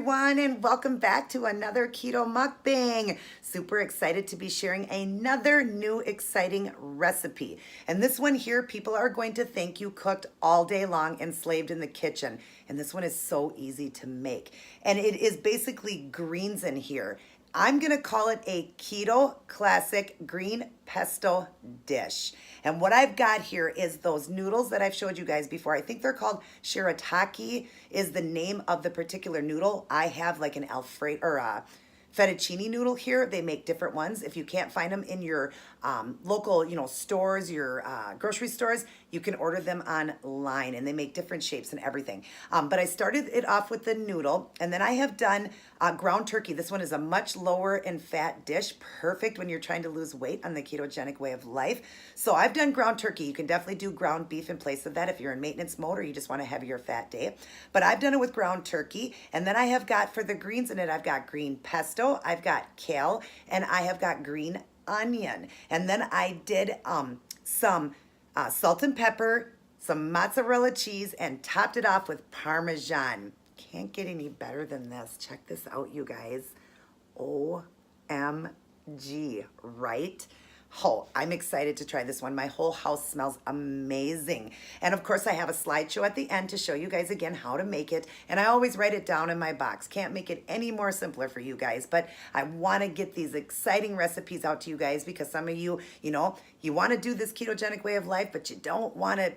everyone, and welcome back to another keto mukbang. Super excited to be sharing another new exciting recipe. And this one here, people are going to think you cooked all day long and slaved in the kitchen. And this one is so easy to make. And it is basically greens in here. I'm gonna call it a keto classic green pesto dish. And what I've got here is those noodles that I've showed you guys before. I think they're called shirataki is the name of the particular noodle. I have like an Alfredo or a fettuccine noodle here. They make different ones. If you can't find them in your local, stores, your grocery stores, you can order them online, and they make different shapes and everything. But I started it off with the noodle, and then I have done ground turkey. This one is a much lower in fat dish, perfect when you're trying to lose weight on the ketogenic way of life. So I've done ground turkey. You can definitely do ground beef in place of that if you're in maintenance mode or you just want a heavier fat day. But I've done it with ground turkey, and then I have got, for the greens in it, I've got green pesto, I've got kale, and I have got green onion. And then I did some salt and pepper, some mozzarella cheese, and topped it off with Parmesan. Can't get any better than this. Check this out, you guys. OMG, right? Oh, I'm excited to try this one. My whole house smells amazing. And of course, I have a slideshow at the end to show you guys again how to make it. And I always write it down in my box. Can't make it any more simpler for you guys. But I want to get these exciting recipes out to you guys because some of you, you want to do this ketogenic way of life, but you don't want to,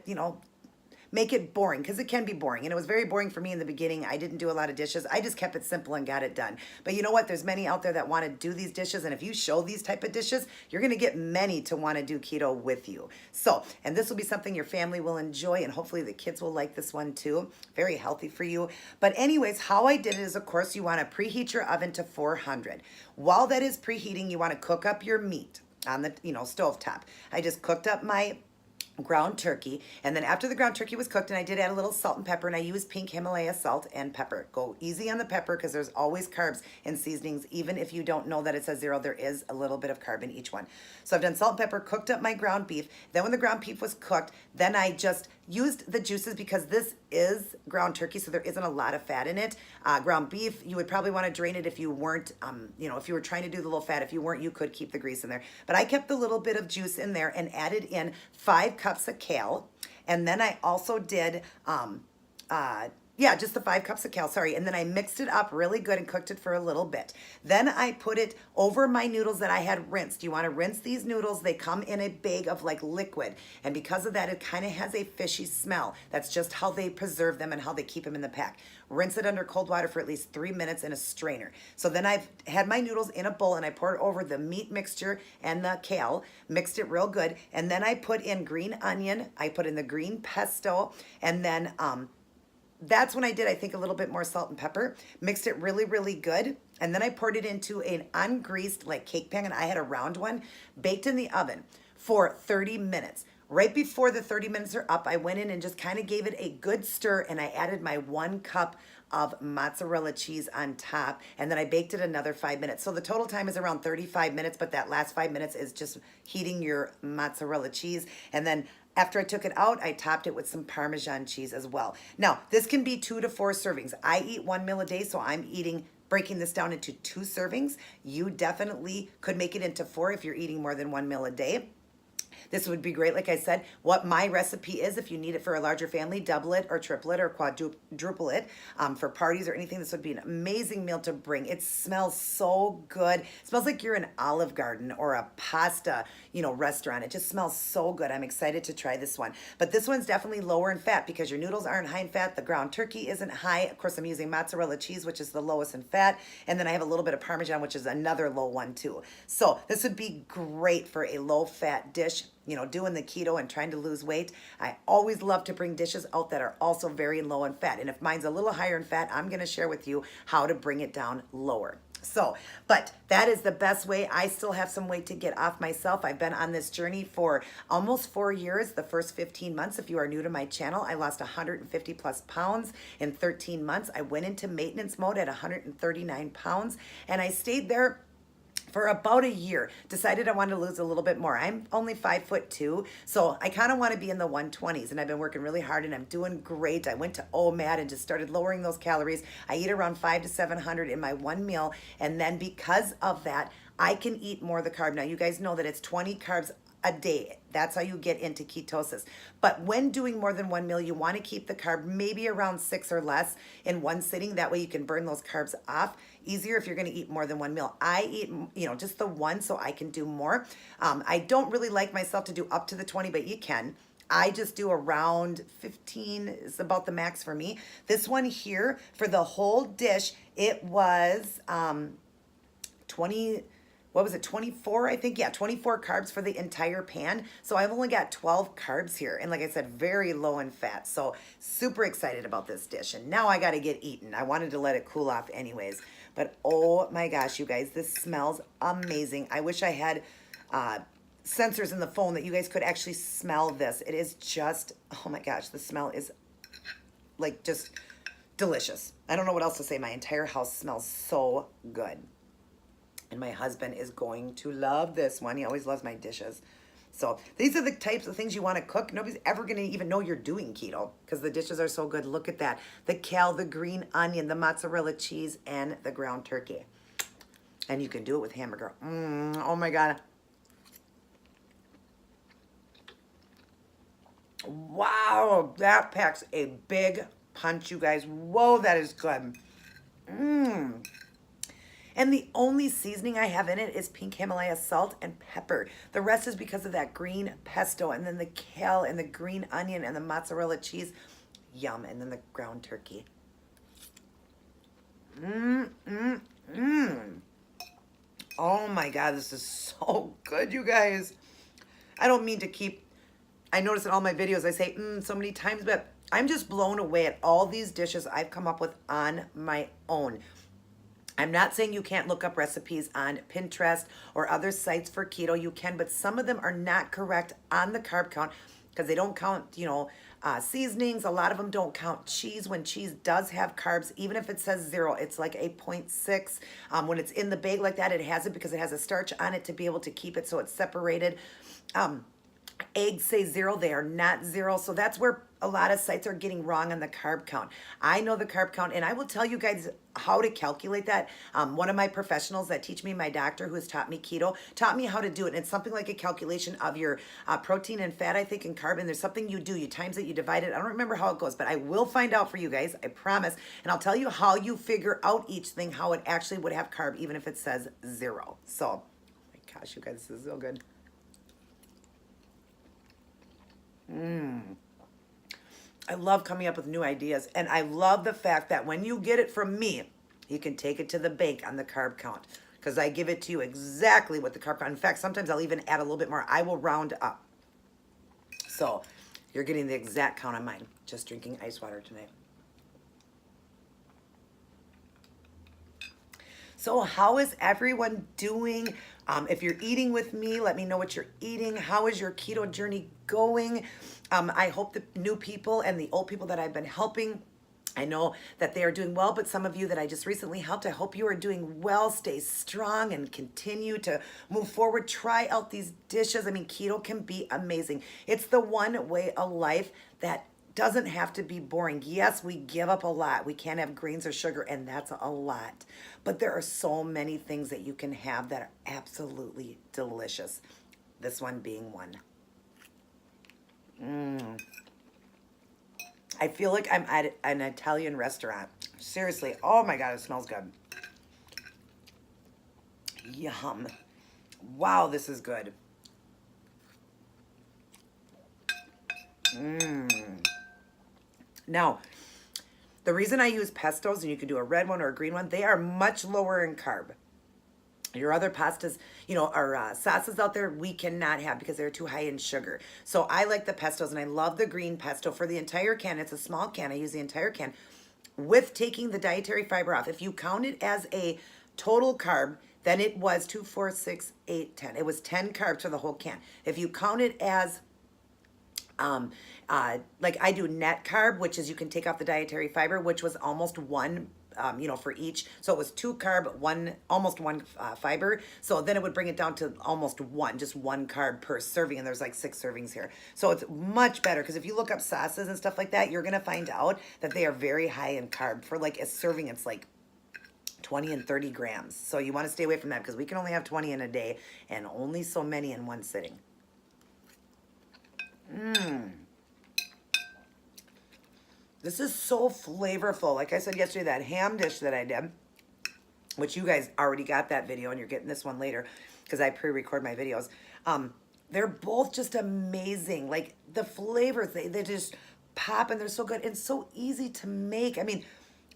make it boring, because it can be boring. And it was very boring for me in the beginning. I didn't do a lot of dishes. I just kept it simple and got it done. But you know what? There's many out there that want to do these dishes. And if you show these type of dishes, you're going to get many to want to do keto with you. So, and this will be something your family will enjoy. And hopefully the kids will like this one too. Very healthy for you. But anyways, how I did it is, of course, you want to preheat your oven to 400. While that is preheating, you want to cook up your meat on the, stove top. I just cooked up my ground turkey, and then after the ground turkey was cooked, and I did add a little salt and pepper, and I used pink Himalaya salt and pepper. Go easy on the pepper because there's always carbs in seasonings. Even if you don't know that it says 0, there is a little bit of carb in each one. So I've done salt and pepper, cooked up my ground beef. Then when the ground beef was cooked, then I just used the juices because this is ground turkey, so there isn't a lot of fat in it. Ground beef, you would probably want to drain it if you weren't, if you were trying to do the low fat. If you weren't, you could keep the grease in there. But I kept a little bit of juice in there and added in 5 cups of kale. And then I also did, just the 5 cups of kale, sorry. And then I mixed it up really good and cooked it for a little bit. Then I put it over my noodles that I had rinsed. You want to rinse these noodles. They come in a bag of like liquid. And because of that, it kind of has a fishy smell. That's just how they preserve them and how they keep them in the pack. Rinse it under cold water for at least 3 minutes in a strainer. So then I've had my noodles in a bowl and I poured over the meat mixture and the kale, mixed it real good. And then I put in green onion. I put in the green pesto, and then, that's when I did, I think, a little bit more salt and pepper. Mixed it really, really good. And then I poured it into an ungreased like cake pan, and I had a round one, baked in the oven for 30 minutes. Right before the 30 minutes are up, I went in and just kind of gave it a good stir, and I added my 1 cup of mozzarella cheese on top, and then I baked it another 5 minutes. So the total time is around 35 minutes, but that last 5 minutes is just heating your mozzarella cheese. And then after I took it out, I topped it with some Parmesan cheese as well. Now, this can be 2 to 4 servings. I eat 1 meal a day, so I'm breaking this down into 2 servings. You definitely could make it into 4 if you're eating more than 1 meal a day. This would be great, like I said. What my recipe is, if you need it for a larger family, double it or triple it or quadruple it for parties or anything. This would be an amazing meal to bring. It smells so good. It smells like you're in Olive Garden or a pasta, restaurant. It just smells so good. I'm excited to try this one. But this one's definitely lower in fat because your noodles aren't high in fat. The ground turkey isn't high. Of course, I'm using mozzarella cheese, which is the lowest in fat. And then I have a little bit of Parmesan, which is another low one too. So this would be great for a low fat dish. Doing the keto and trying to lose weight. I always love to bring dishes out that are also very low in fat. And if mine's a little higher in fat, I'm going to share with you how to bring it down lower. So, but that is the best way. I still have some weight to get off myself. I've been on this journey for almost 4 years. The first 15 months, if you are new to my channel, I lost 150 plus pounds in 13 months. I went into maintenance mode at 139 pounds, and I stayed there for about a year, decided I wanted to lose a little bit more. I'm only 5'2", so I kind of want to be in the 120s, and I've been working really hard and I'm doing great. I went to OMAD and just started lowering those calories. I eat around 500 to 700 in my one meal, and then because of that, I can eat more of the carb. Now, you guys know that it's 20 carbs a day. That's how you get into ketosis. But when doing more than one meal, you want to keep the carb maybe around 6 or less in one sitting. That way you can burn those carbs off easier if you're going to eat more than one meal. I eat, just the one so I can do more. I don't really like myself to do up to the 20, but you can. I just do around 15 is about the max for me. This one here for the whole dish, it was 20, what was it, 24, I think? Yeah, 24 carbs for the entire pan. So I've only got 12 carbs here. And like I said, very low in fat. So super excited about this dish. And now I got to get eaten. I wanted to let it cool off anyways. But oh my gosh, you guys, this smells amazing. I wish I had sensors in the phone that you guys could actually smell this. It is just, oh my gosh, the smell is like just delicious. I don't know what else to say. My entire house smells so good. And my husband is going to love this one. He always loves my dishes. So these are the types of things you want to cook. Nobody's ever going to even know you're doing keto because the dishes are so good. Look at that. The kale, the green onion, the mozzarella cheese, and the ground turkey. And you can do it with hamburger. Oh my God. Wow, that packs a big punch, you guys. Whoa, that is good. And the only seasoning I have in it is pink Himalaya salt and pepper. The rest is because of that green pesto and then the kale and the green onion and the mozzarella cheese. Yum. And then the ground turkey. Oh my God, this is so good, you guys. I don't mean to keep, I notice in all my videos I say so many times, but I'm just blown away at all these dishes I've come up with on my own. I'm not saying you can't look up recipes on Pinterest or other sites for keto. You can, but some of them are not correct on the carb count because they don't count, seasonings. A lot of them don't count cheese when cheese does have carbs. Even if it says 0, it's like a 0.6. When it's in the bag like that, it has it because it has a starch on it to be able to keep it so it's separated. Eggs say 0, they are not 0. So that's where a lot of sites are getting wrong on the carb count. I know the carb count, and I will tell you guys how to calculate that. One of my professionals that teach me, my doctor who has taught me keto, taught me how to do it. And it's something like a calculation of your protein and fat, I think, and carb. And there's something you do. You times it, you divide it. I don't remember how it goes, but I will find out for you guys, I promise. And I'll tell you how you figure out each thing, how it actually would have carb, even if it says 0. So, oh my gosh, you guys, this is so good. I love coming up with new ideas, and I love the fact that when you get it from me, you can take it to the bank on the carb count because I give it to you exactly what the carb count. In fact, sometimes I'll even add a little bit more. I will round up. So you're getting the exact count on mine. Just drinking ice water tonight. So how is everyone doing? If you're eating with me, let me know what you're eating. How is your keto journey going? I hope the new people and the old people that I've been helping, I know that they are doing well, but some of you that I just recently helped, I hope you are doing well. Stay strong and continue to move forward. Try out these dishes. I mean, keto can be amazing. It's the one way of life that doesn't have to be boring. Yes, we give up a lot. We can't have grains or sugar, and that's a lot. But there are so many things that you can have that are absolutely delicious. This one being one. I feel like I'm at an Italian restaurant. Seriously. Oh my God, it smells good. Yum. Wow, this is good. Now, the reason I use pestos, and you can do a red one or a green one, they are much lower in carb. Your other pastas, or sauces out there, we cannot have because they're too high in sugar. So I like the pestos, and I love the green pesto for the entire can. It's a small can. I use the entire can with taking the dietary fiber off. If you count it as a total carb, then it was 2, 4, 6, 8, 10. It was 10 carbs for the whole can. If you count it as like I do net carb, which is you can take off the dietary fiber, which was almost 1 you know, for each. So it was 2 carb, almost one fiber. So then it would bring it down to almost just 1 carb per serving. And there's like 6 servings here. So it's much better because if you look up sauces and stuff like that, you're going to find out that they are very high in carb. For like a serving, it's like 20 and 30 grams. So you want to stay away from that because we can only have 20 in a day and only so many in one sitting. This is so flavorful. Like I said yesterday, that ham dish that I did, which you guys already got that video and you're getting this one later because I pre-record my videos. They're both just amazing. Like the flavors, they just pop and they're so good and so easy to make. I mean,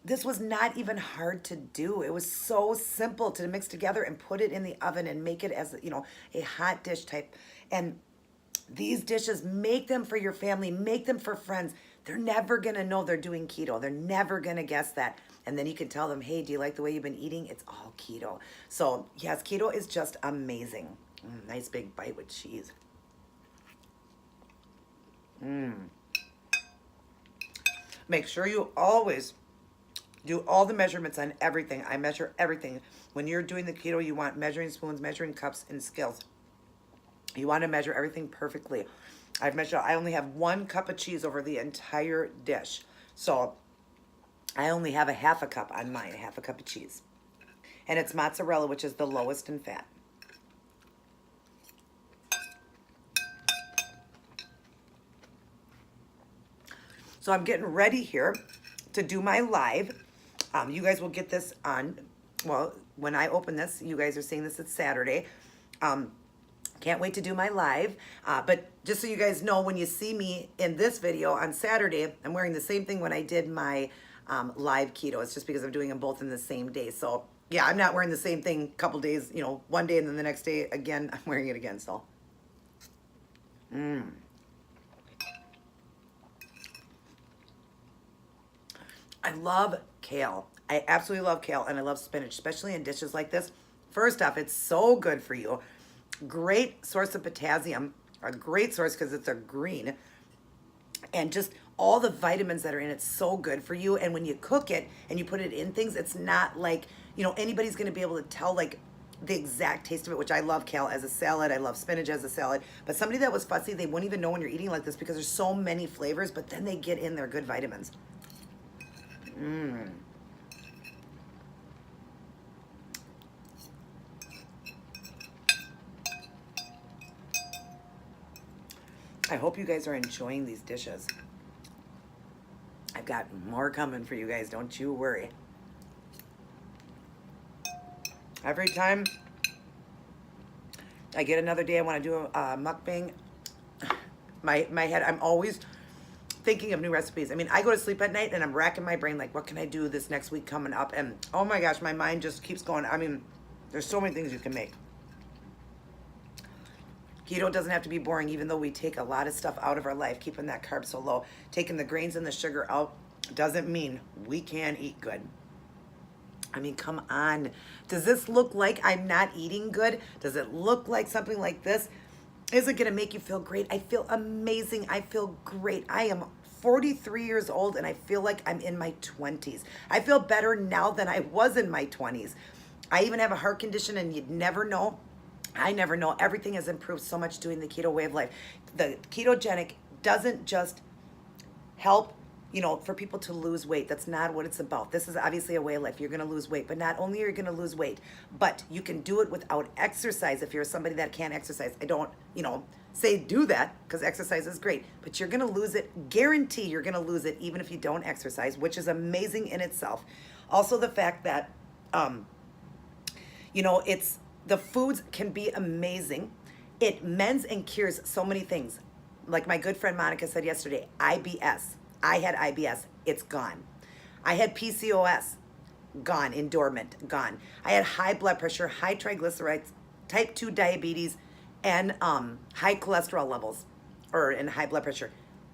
this was not even hard to do. It was so simple to mix together and put it in the oven and make it as, you know, a hot dish type. And these dishes, make them for your family, make them for friends. They're never gonna know they're doing keto. They're never gonna guess that. And then you can tell them, hey, do you like the way you've been eating? It's all keto. So yes, keto is just amazing. Nice big bite with cheese. Make sure you always do all the measurements on everything. I measure everything. When you're doing the keto, you want measuring spoons, measuring cups, and scales. You want to measure everything perfectly. I only have 1 cup of cheese over the entire dish. So I only have a half a cup on mine, a half a cup of cheese. And it's mozzarella, which is the lowest in fat. So I'm getting ready here to do my live. You guys will get this on, well, when I open this, you guys are seeing this, it's Saturday. Can't wait to do my live. But just so you guys know, when you see me in this video on Saturday, I'm wearing the same thing when I did my live keto. It's just because I'm doing them both in the same day. So yeah, I'm not wearing the same thing a couple days, you know, one day and then the next day again, I'm wearing it again, so. I love kale. I absolutely love kale and I love spinach, especially in dishes like this. First off, it's so good for you. Great source of potassium, a great source because it's a green. And just all the vitamins that are in it, so good for you. And when you cook it and you put it in things, it's not like, you know, anybody's going to be able to tell like the exact taste of it, which I love kale as a salad. I love spinach as a salad. But somebody that was fussy, they wouldn't even know when you're eating like this because there's so many flavors, but then they get in their good vitamins. I hope you guys are enjoying these dishes. I've got more coming for you guys, don't you worry. Every time I get another day I want to do a mukbang, my head, I'm always thinking of new recipes. I mean, I go to sleep at night and I'm racking my brain like, what can I do this next week coming up? And oh my gosh, my mind just keeps going. I mean, there's so many things you can make. Keto doesn't have to be boring, even though we take a lot of stuff out of our life, keeping that carb so low. Taking the grains and the sugar out doesn't mean we can't eat good. I mean, come on. Does this look like I'm not eating good? Does it look like something like this? Is it gonna make you feel great? I feel amazing. I feel great. I am 43 years old and I feel like I'm in my 20s. I feel better now than I was in my 20s. I even have a heart condition and you'd never know. I never know. Everything has improved so much doing the keto way of life. The ketogenic doesn't just help, you know, for people to lose weight. That's not what it's about. This is obviously a way of life. You're going to lose weight, but not only are you going to lose weight, but you can do it without exercise. If you're somebody that can't exercise, I don't, you know, say do that because exercise is great, but you're going to lose it. Guarantee you're going to lose it even if you don't exercise, which is amazing in itself. Also the fact that, you know, the foods can be amazing. It mends and cures so many things. Like my good friend Monica said yesterday, IBS. I had IBS. It's gone. I had PCOS. Gone. In dormant. Gone. I had high blood pressure, high triglycerides, type 2 diabetes, and high cholesterol levels, and high blood pressure.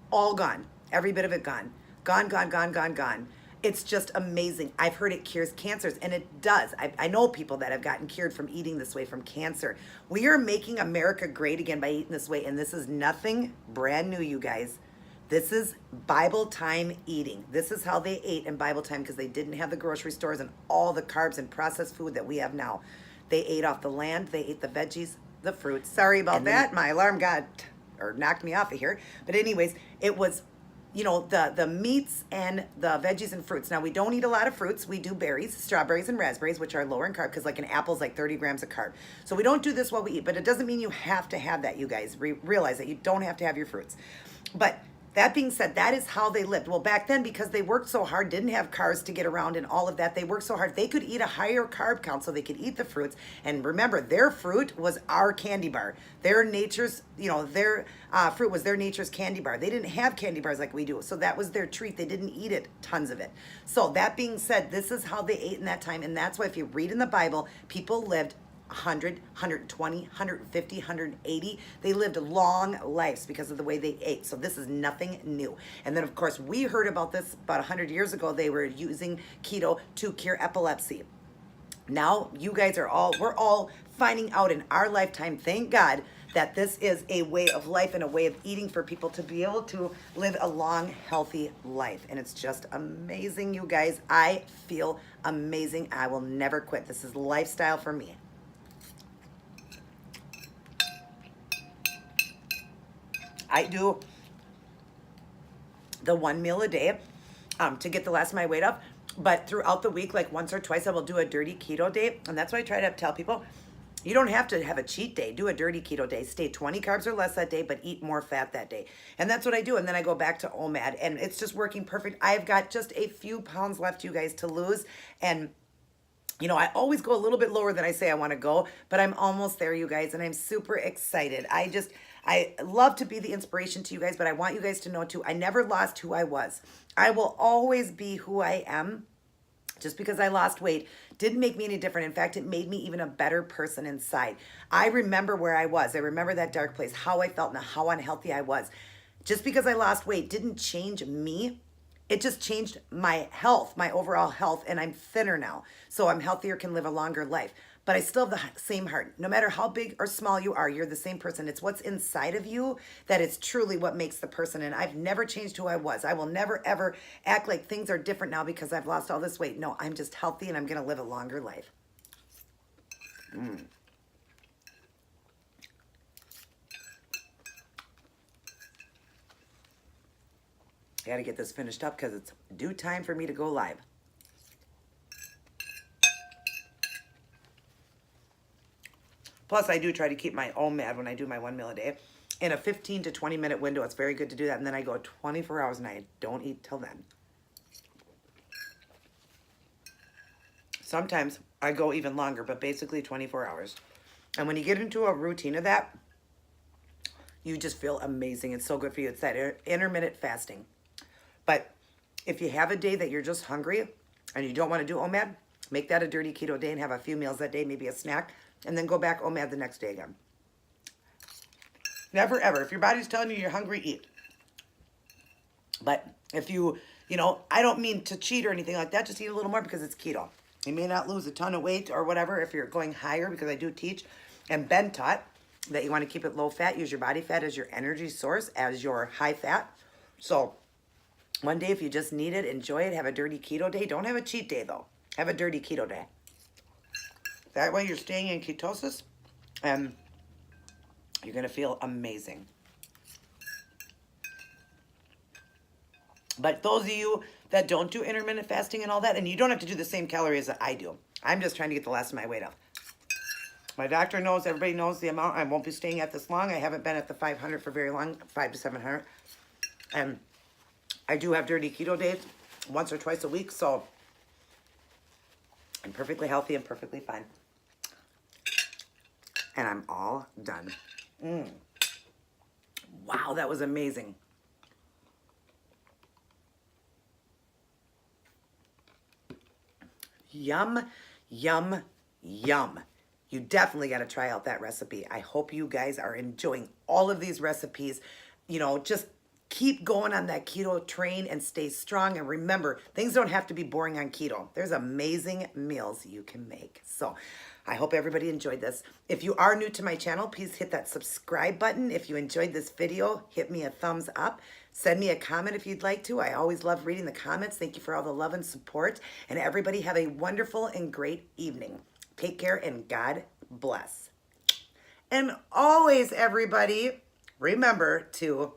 All gone. Every bit of it gone. Gone, gone, gone, gone, gone. It's just amazing. I've heard it cures cancers, and it does. I know people that have gotten cured from eating this way from cancer. We are making America great again by eating this way, and this is nothing brand new, you guys. This is Bible time eating. This is how they ate in Bible time because they didn't have the grocery stores and all the carbs and processed food that we have now. They ate off the land. They ate the veggies, the fruits. Sorry about that. My alarm got or knocked me off of here. But anyways, it was, you know, the meats and the veggies and fruits. Now we don't eat a lot of fruits. We do berries, strawberries and raspberries, which are lower in carb because like an apple is like 30 grams of carb. So we don't do this while we eat, but it doesn't mean you have to have that, you guys. Realize that you don't have to have your fruits. But that being said, that is how they lived. Well, back then, because they worked so hard, didn't have cars to get around and all of that, they worked so hard, they could eat a higher carb count so they could eat the fruits. And remember, their fruit was our candy bar. Their nature's, you know, their fruit was their nature's candy bar. They didn't have candy bars like we do. So that was their treat. They didn't eat it, tons of it. So that being said, this is how they ate in that time. And that's why if you read in the Bible, people lived 100, 120, 150, 180. They lived long lives because of the way they ate. So this is nothing new. And then, of course, we heard about this about 100 years ago. They were using keto to cure epilepsy. Now, you guys are we're all finding out in our lifetime, thank God, that this is a way of life and a way of eating for people to be able to live a long, healthy life. And it's just amazing, you guys. I feel amazing. I will never quit. This is lifestyle for me. I do the one meal a day to get the last of my weight off. But throughout the week, like once or twice, I will do a dirty keto day. And that's why I try to tell people, you don't have to have a cheat day. Do a dirty keto day. Stay 20 carbs or less that day, but eat more fat that day. And that's what I do. And then I go back to OMAD. And it's just working perfect. I've got just a few pounds left, you guys, to lose. And you know, I always go a little bit lower than I say I want to go, but I'm almost there, you guys, and I'm super excited. I love to be the inspiration to you guys, but I want you guys to know too, I never lost who I was. I will always be who I am. Just because I lost weight didn't make me any different. In fact, it made me even a better person inside. I remember where I was. I remember that dark place, how I felt and how unhealthy I was. Just because I lost weight didn't change me. It just changed my health, my overall health, and I'm thinner now. So I'm healthier, can live a longer life. But I still have the same heart. No matter how big or small you are, you're the same person. It's what's inside of you that is truly what makes the person. And I've never changed who I was. I will never, ever act like things are different now because I've lost all this weight. No, I'm just healthy and I'm going to live a longer life. I got to get this finished up because it's due time for me to go live. Plus, I do try to keep my OMAD when I do my one meal a day in a 15 to 20 minute window. It's very good to do that. And then I go 24 hours and I don't eat till then. Sometimes I go even longer, but basically 24 hours. And when you get into a routine of that, you just feel amazing. It's so good for you. It's that intermittent fasting. But if you have a day that you're just hungry and you don't want to do OMAD, make that a dirty keto day and have a few meals that day, maybe a snack, and then go back OMAD the next day again. Never ever. If your body's telling you you're hungry, eat. But if you know, I don't mean to cheat or anything like that. Just eat a little more because it's keto. You may not lose a ton of weight or whatever if you're going higher because I do teach. And Ben taught that you want to keep it low fat. Use your body fat as your energy source, as your high fat. So one day if you just need it, enjoy it. Have a dirty keto day. Don't have a cheat day though. Have a dirty keto day. That way you're staying in ketosis and you're going to feel amazing. But those of you that don't do intermittent fasting and all that, and you don't have to do the same calories that I do. I'm just trying to get the last of my weight off. My doctor knows, everybody knows the amount. I won't be staying at this long. I haven't been at the 500 for very long, 500 to 700. And I do have dirty keto days once or twice a week, so I'm perfectly healthy and perfectly fine. And I'm all done. Wow, that was amazing. Yum, yum, yum. You definitely got to try out that recipe. I hope you guys are enjoying all of these recipes. You know, just keep going on that keto train and stay strong. And remember, things don't have to be boring on keto. There's amazing meals you can make. So I hope everybody enjoyed this. If you are new to my channel, please hit that subscribe button. If you enjoyed this video, hit me a thumbs up. Send me a comment if you'd like to. I always love reading the comments. Thank you for all the love and support. And everybody have a wonderful and great evening. Take care and God bless. And always, everybody, remember to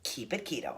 keep it keto.